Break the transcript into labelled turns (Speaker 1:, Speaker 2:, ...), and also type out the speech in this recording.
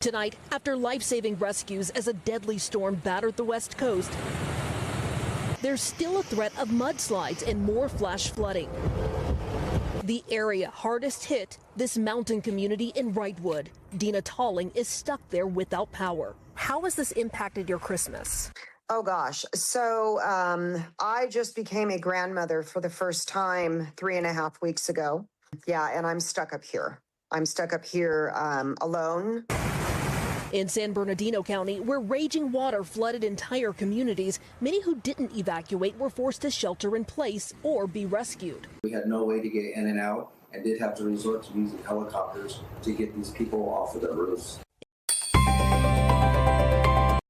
Speaker 1: Tonight, after life-saving rescues as a deadly storm battered the west coast, there's still a threat of mudslides and more flash flooding. The area hardest hit, this mountain community in Wrightwood. Dina Talling is stuck there without power. How has this impacted your Christmas?
Speaker 2: Oh gosh. So I just became a grandmother for the first time 3.5 weeks ago. Yeah, and I'm stuck up here. Alone.
Speaker 1: In San Bernardino County, where raging water flooded entire communities, many who didn't evacuate were forced to shelter in place or be rescued.
Speaker 3: We had no way to get in and out and did have to resort to using helicopters to get these people off of the roofs.